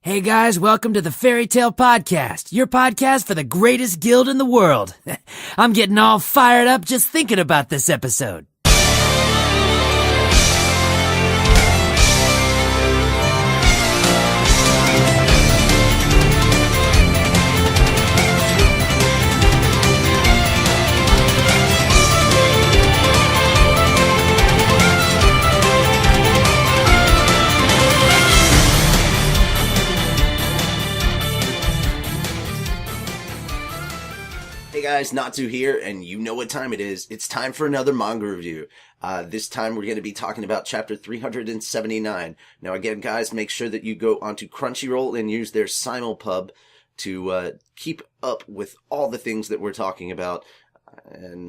Hey guys, welcome to the Fairy Tale Podcast, your podcast for the greatest guild in the world. I'm getting all fired up just thinking about this episode. Hey guys, Natsu here, and you know what time it is. It's time for another manga review. This time we're going to be talking about chapter 379. Now again, guys, make sure that you go onto Crunchyroll and use their simulpub to keep up with all the things that we're talking about. And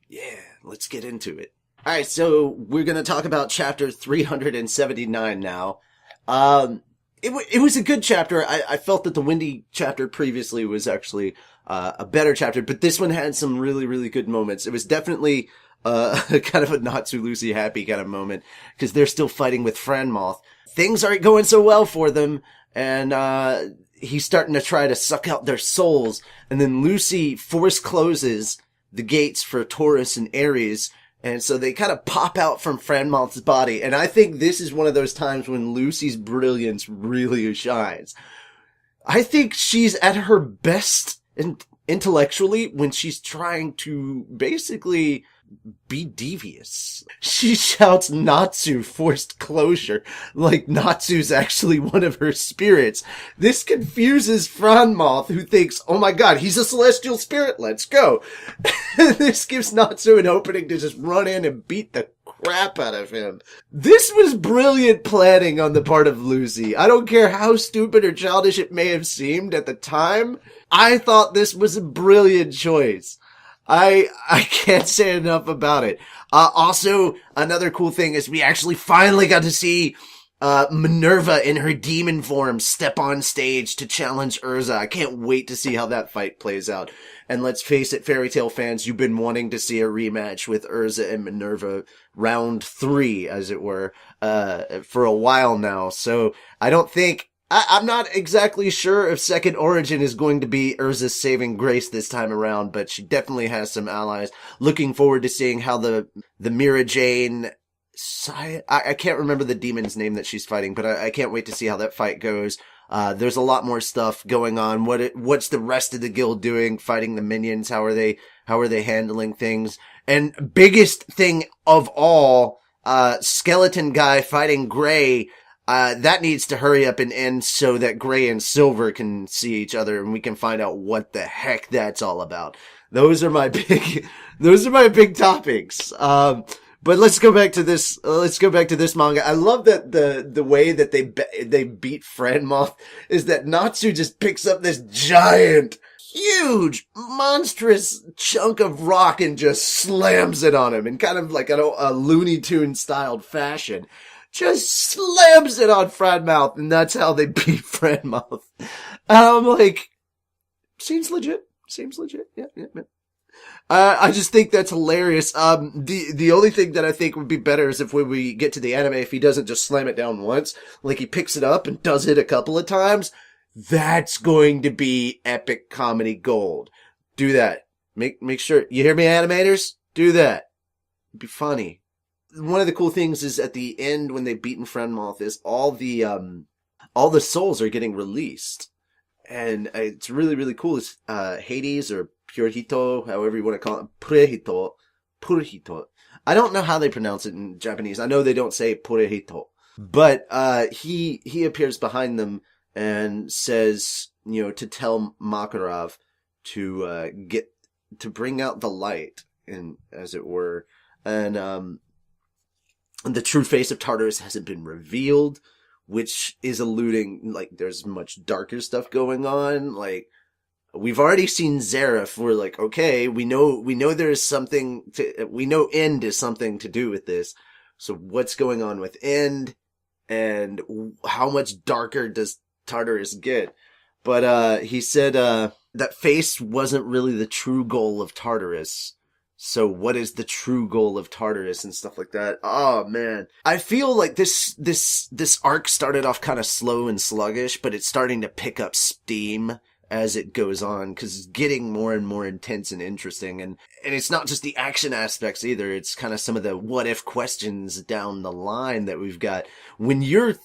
yeah, let's get into it. Alright, so we're going to talk about chapter 379 now. It was a good chapter. I felt that the Windy chapter previously was actually a better chapter, but this one had some really, really good moments. It was definitely kind of a Natsu Lucy happy kind of moment, because they're still fighting with Franmoth. Things aren't going so well for them, and he's starting to try to suck out their souls, and then Lucy force closes the gates for Taurus and Aries, and so they kind of pop out from Franmoth's body, and I think this is one of those times when Lucy's brilliance really shines. I think she's at her best intellectually when she's trying to basically be devious. She shouts Natsu forced closure, like Natsu's actually one of her spirits. This confuses Franmoth, who thinks, oh my god, he's a celestial spirit, let's go. This gives Natsu an opening to just run in and beat the crap out of him. This was brilliant planning on the part of Lucy. I don't care how stupid or childish it may have seemed at the time. I thought this was a brilliant choice. I can't say enough about it. Also, another cool thing is we actually finally got to see Minerva in her demon form step on stage to challenge Urza. I can't wait to see how that fight plays out. And let's face it, Fairy Tail fans, you've been wanting to see a rematch with Urza and Minerva, round 3, as it were, for a while now. So I'm not exactly sure if Second Origin is going to be Urza's saving grace this time around, but she definitely has some allies. Looking forward to seeing how the Mira Jane, I can't remember the demon's name that she's fighting, but I can't wait to see how that fight goes. There's a lot more stuff going on. What's the rest of the guild doing? Fighting the minions? How are they handling things? And biggest thing of all, skeleton guy fighting Gray. That needs to hurry up and end so that Gray and Silver can see each other and we can find out what the heck that's all about. Those are my big topics. But let's go back to this manga. I love that the way that they beat Franmoth is that Natsu just picks up this giant, huge, monstrous chunk of rock and just slams it on him in kind of like a Looney Tunes styled fashion. Just slams it on Franmoth, and that's how they beat Franmoth. And I'm like, seems legit. Yeah. I just think that's hilarious. The only thing that I think would be better is if when we get to the anime, if he doesn't just slam it down once, like he picks it up and does it a couple of times, that's going to be epic comedy gold. Do that. Make sure, you hear me, animators? Do that. It'd be funny. One of the cool things is at the end when they've beaten Franmoth is all the souls are getting released. And it's really, really cool. It's, Hades or Purihito, however you want to call it. Purihito. I don't know how they pronounce it in Japanese. I know they don't say Purihito. But, he appears behind them and says, to tell Makarov to bring out the light, and as it were. And, the true face of Tartarus hasn't been revealed, which is alluding, like, there's much darker stuff going on. Like, we've already seen Zareth. We're like, okay, we know there's something we know End is something to do with this. So what's going on with End? And how much darker does Tartarus get? But, he said, that face wasn't really the true goal of Tartarus. So what is the true goal of Tartarus and stuff like that? Oh man. I feel like this arc started off kind of slow and sluggish, but it's starting to pick up steam as it goes on, because it's getting more and more intense and interesting. And it's not just the action aspects either. It's kind of some of the what if questions down the line that we've got. When you're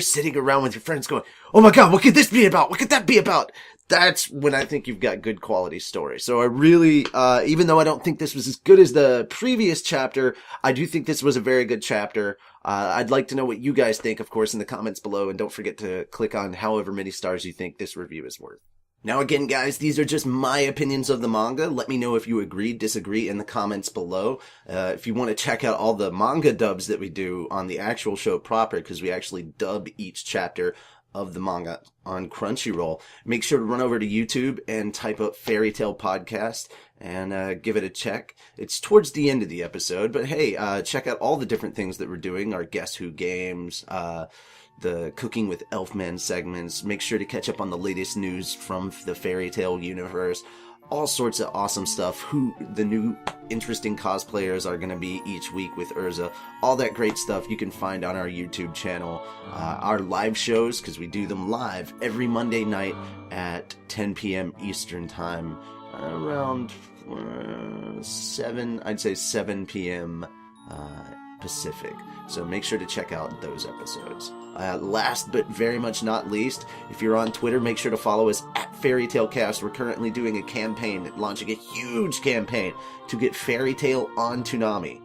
sitting around with your friends going, oh my God, what could this be about? What could that be about? That's when I think you've got good quality story. So I really, even though I don't think this was as good as the previous chapter, I do think this was a very good chapter. I'd like to know what you guys think, of course, in the comments below. And don't forget to click on however many stars you think this review is worth. Now again, guys, these are just my opinions of the manga. Let me know if you agree, disagree in the comments below. If you want to check out all the manga dubs that we do on the actual show proper, because we actually dub each chapter of the manga on Crunchyroll, make sure to run over to YouTube and type up Fairy Tale Podcast and give it a check. It's towards the end of the episode, but hey, check out all the different things that we're doing, our Guess Who games, the Cooking with Elfman segments. Make sure to catch up on the latest news from the Fairy Tale universe. All sorts of awesome stuff. Who the new interesting cosplayers are going to be each week with Urza. All that great stuff you can find on our YouTube channel. Our live shows, because we do them live every Monday night at 10 p.m. Eastern Time. Around 7 p.m. Pacific. So make sure to check out those episodes. Last but very much not least, if you're on Twitter, make sure to follow us at Fairy Tale Cast. We're currently doing a campaign, launching a huge campaign to get Fairy Tale on Toonami.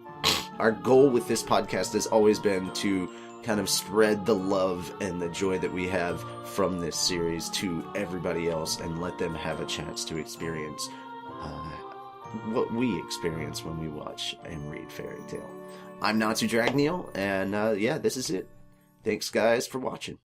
Our goal with this podcast has always been to kind of spread the love and the joy that we have from this series to everybody else and let them have a chance to experience what we experience when we watch and read Fairy Tale. I'm Natsu and yeah, this is it. Thanks, guys, for watching.